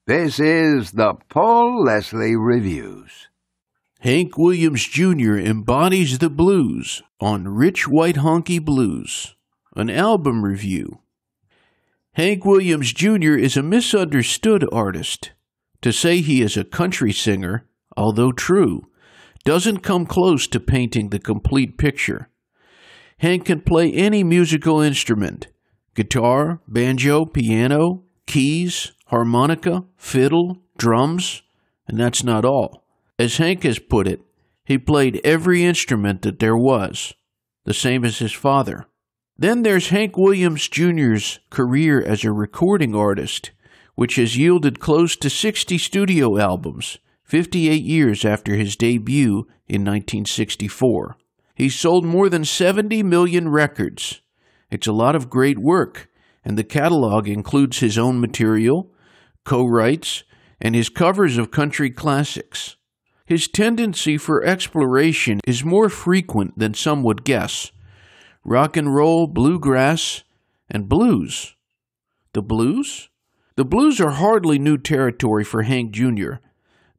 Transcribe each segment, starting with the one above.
This is the Paul Leslie Reviews. Hank Williams Jr. embodies the blues on Rich White Honky Blues, an album review. Hank Williams Jr. is a misunderstood artist. To say he is a country singer, although true, doesn't come close to painting the complete picture. Hank can play any musical instrument: guitar, banjo, piano, keys, harmonica, fiddle, drums, and that's not all. As Hank has put it, he played every instrument that there was, the same as his father. Then there's Hank Williams Jr.'s career as a recording artist, which has yielded close to 60 studio albums, 58 years after his debut in 1964. He's sold more than 70 million records. It's a lot of great work, and the catalog includes his own material, co-writes, and his covers of country classics. His tendency for exploration is more frequent than some would guess. Rock and roll, bluegrass, and blues. The blues? The blues are hardly new territory for Hank Jr.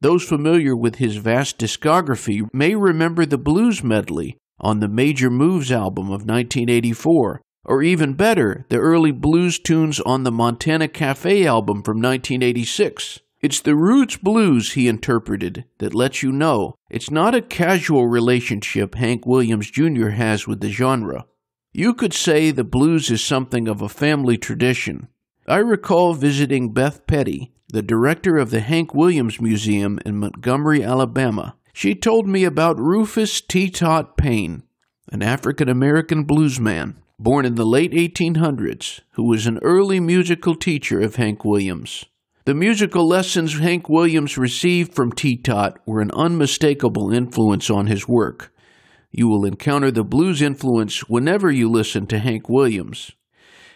Those familiar with his vast discography may remember the blues medley on the Major Moves album of 1984, or even better, the early blues tunes on the Montana Cafe album from 1986. It's the roots blues he interpreted that lets you know it's not a casual relationship Hank Williams Jr. has with the genre. You could say the blues is something of a family tradition. I recall visiting Beth Petty, the director of the Hank Williams Museum in Montgomery, Alabama. She told me about Rufus T. Tot Payne, an African-American bluesman born in the late 1800s, who was an early musical teacher of Hank Williams. The musical lessons Hank Williams received from T. Tot were an unmistakable influence on his work. You will encounter the blues influence whenever you listen to Hank Williams.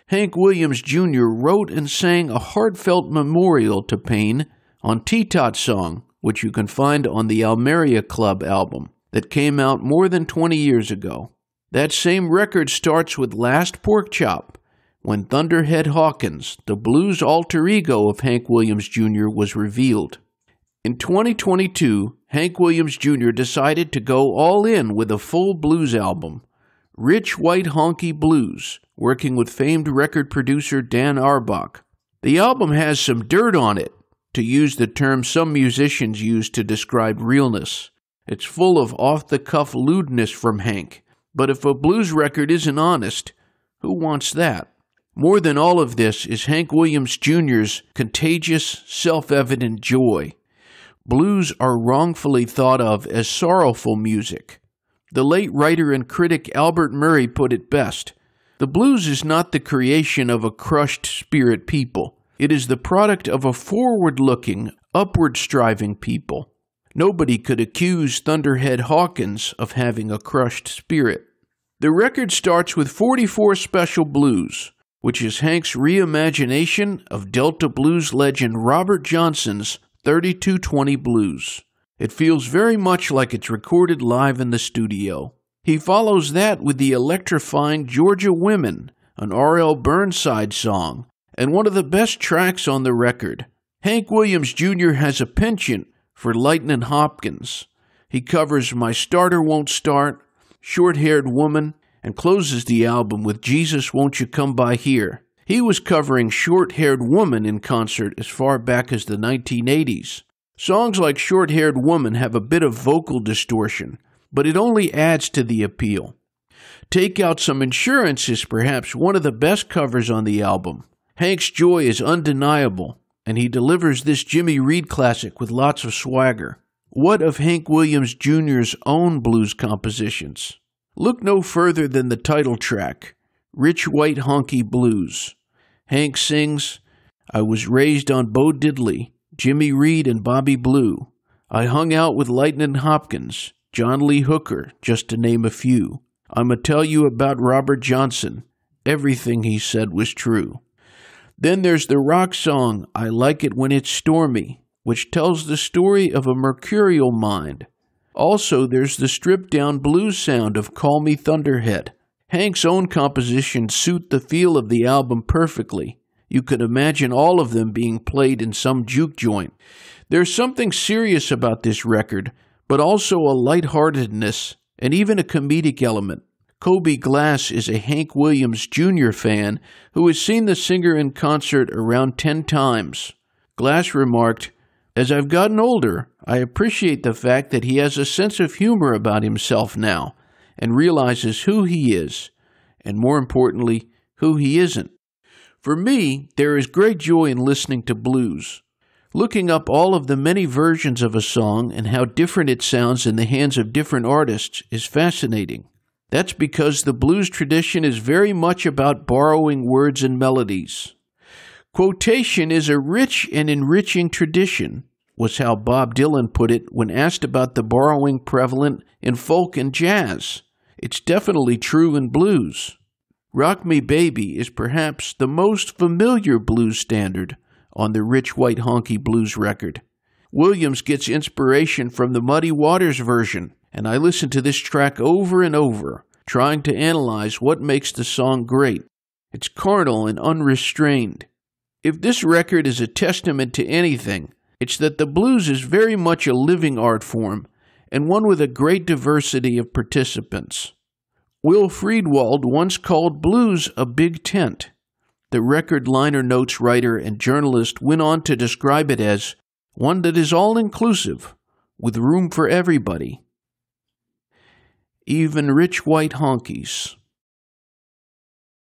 Hank Williams Jr. wrote and sang a heartfelt memorial to Payne on T. Tot's song, which you can find on the Almeria Club album that came out more than 20 years ago. That same record starts with Last Pork Chop, when Thunderhead Hawkins, the blues alter ego of Hank Williams Jr., was revealed. In 2022, Hank Williams Jr. decided to go all in with a full blues album, Rich White Honky Blues, working with famed record producer Dan Auerbach. The album has some dirt on it, to use the term some musicians use to describe realness. It's full of off-the-cuff lewdness from Hank, but if a blues record isn't honest, who wants that? More than all of this is Hank Williams Jr.'s contagious, self-evident joy. Blues are wrongfully thought of as sorrowful music. The late writer and critic Albert Murray put it best: the blues is not the creation of a crushed spirit people. It is the product of a forward-looking, upward-striving people. Nobody could accuse Thunderhead Hawkins of having a crushed spirit. The record starts with 44 Special Blues, which is Hank's reimagination of Delta blues legend Robert Johnson's 3220 Blues. It feels very much like it's recorded live in the studio. He follows that with the electrifying Georgia Women, an R.L. Burnside song, and one of the best tracks on the record. Hank Williams Jr. has a penchant for Lightnin' Hopkins. He covers My Starter Won't Start, Short-Haired Woman, and closes the album with Jesus Won't You Come By Here. He was covering Short-Haired Woman in concert as far back as the 1980s. Songs like Short-Haired Woman have a bit of vocal distortion, but it only adds to the appeal. Take Out Some Insurance is perhaps one of the best covers on the album. Hank's joy is undeniable, and he delivers this Jimmy Reed classic with lots of swagger. What of Hank Williams Jr.'s own blues compositions? Look no further than the title track, Rich White Honky Blues. Hank sings, I was raised on Bo Diddley, Jimmy Reed and Bobby Blue. I hung out with Lightnin' Hopkins, John Lee Hooker, just to name a few. I'ma tell you about Robert Johnson. Everything he said was true. Then there's the rock song, I Like It When It's Stormy, which tells the story of a mercurial mind. Also, there's the stripped-down blues sound of Call Me Thunderhead. Hank's own compositions suit the feel of the album perfectly. You could imagine all of them being played in some juke joint. There's something serious about this record, but also a lightheartedness and even a comedic element. Kobe Glass is a Hank Williams Jr. fan who has seen the singer in concert around 10 times. Glass remarked, "As I've gotten older, I appreciate the fact that he has a sense of humor about himself now and realizes who he is, and more importantly, who he isn't." For me, there is great joy in listening to blues. Looking up all of the many versions of a song and how different it sounds in the hands of different artists is fascinating. That's because the blues tradition is very much about borrowing words and melodies. Quotation is a rich and enriching tradition, was how Bob Dylan put it when asked about the borrowing prevalent in folk and jazz. It's definitely true in blues. Rock Me Baby is perhaps the most familiar blues standard on the Rich White Honky Blues record. Williams gets inspiration from the Muddy Waters version, and I listen to this track over and over, trying to analyze what makes the song great. It's carnal and unrestrained. If this record is a testament to anything, it's that the blues is very much a living art form, and one with a great diversity of participants. Will Friedwald once called blues a big tent. The record liner notes writer and journalist went on to describe it as one that is all-inclusive, with room for everybody. Even rich white honkies.